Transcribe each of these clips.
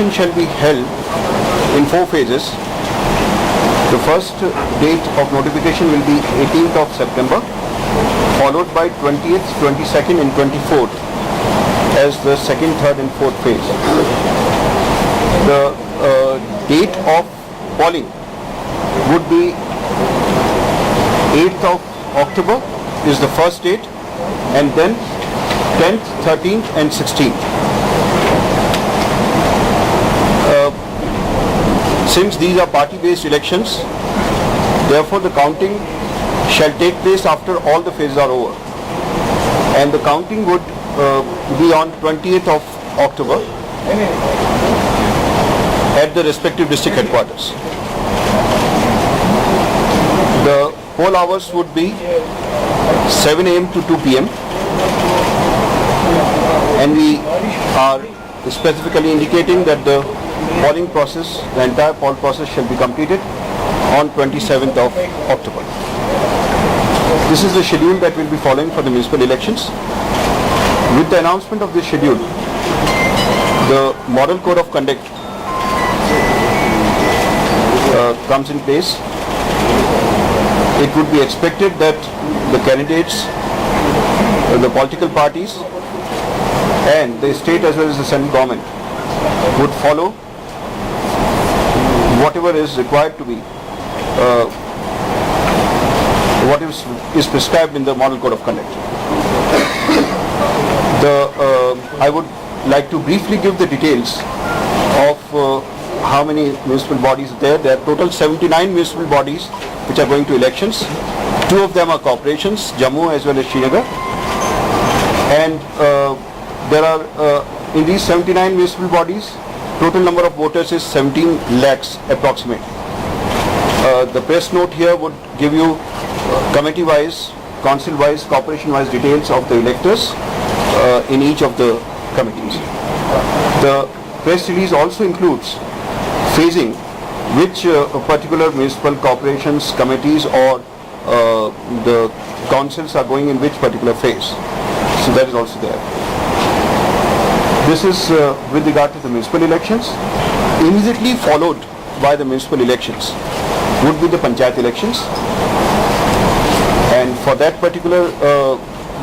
election shall be held in 4 phases. The first date of notification will be 18th of September, followed by 20th, 22nd and 24th as the second, third and fourth phase. The date of polling would be 8th of October is the first date, and then 10th, 13th and 16th. Since these are party-based elections, therefore the counting shall take place after all the phases are over. And the counting would be on 20th of October at the respective district headquarters. The poll hours would be 7 a.m. to 2 p.m. and we are specifically indicating that the polling process, the entire poll process shall be completed on 27th of October. This is the schedule that will be following for the municipal elections. With the announcement of this schedule, the Model Code of Conduct comes in place. It would be expected that the candidates, the political parties and the state as well as the central government would follow whatever is required to be, what is prescribed in the Model Code of Conduct. I would like to briefly give the details of how many municipal bodies are there. There are total 79 municipal bodies which are going to elections. 2 of them are corporations, Jammu as well as Srinagar. And there are, in these 79 municipal bodies, total number of voters is 17 lakhs approximate. The press note here would give you committee-wise, council-wise, corporation-wise details of the electors in each of the committees. The press release also includes phasing which particular municipal corporations, committees or the councils are going in which particular phase. So that is also there. This is with regard to the municipal elections. Immediately followed by the municipal elections would be the panchayat elections. And for that particular,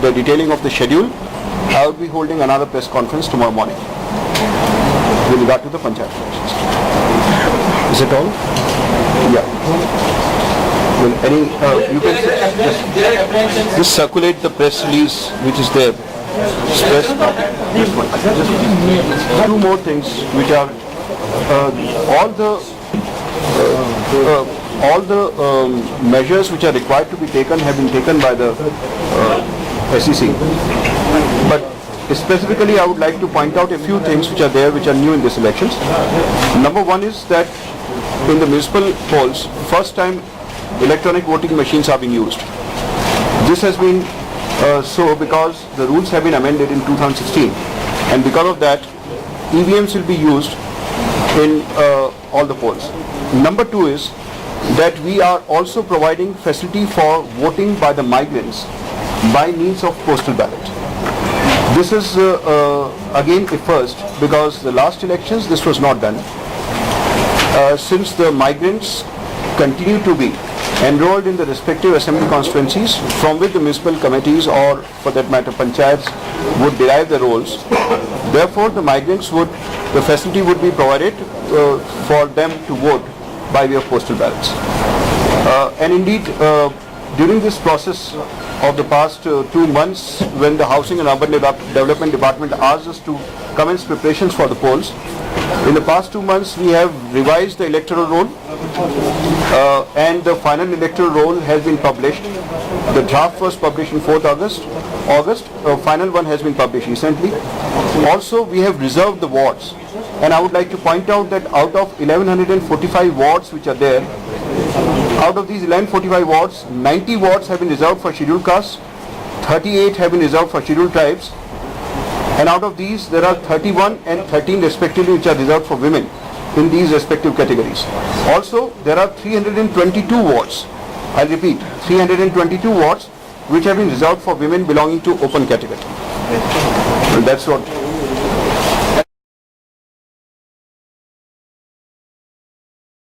the detailing of the schedule, I will be holding another press conference tomorrow morning with regard to the panchayat elections. Is it all? Yeah. Well, any, you can just circulate the press release which is there. Just 2 more things which are all the measures which are required to be taken have been taken by the SEC. But specifically I would like to point out a few things which are there which are new in this elections. Number 1 is that in the municipal polls, first time electronic voting machines are being used. This has been so because the rules have been amended in 2016, and because of that EVMs will be used in all the polls. Number 2 is that we are also providing facility for voting by the migrants by means of postal ballot. This is again a first, because the last elections this was not done. Since the migrants continue to be enrolled in the respective assembly constituencies from which the municipal committees or for that matter panchayats would derive the rolls, therefore the migrants would, the facility would be provided for them to vote by way of postal ballots. And indeed during this process of the past 2 months, when the Housing and Urban Development Department asked us to commence preparations for the polls, in the past 2 months we have revised the electoral roll and the final electoral roll has been published. The draft was published in 4th August. Final one has been published recently. Also we have reserved the wards, and I would like to point out that out of 1145 wards which are there, out of these 1145 wards, 90 wards have been reserved for scheduled castes, 38 have been reserved for scheduled tribes, and out of these there are 31 and 13 respectively which are reserved for women in these respective categories. Also there are 322 wards, I'll repeat, 322 wards which have been reserved for women belonging to open category. Well, that's what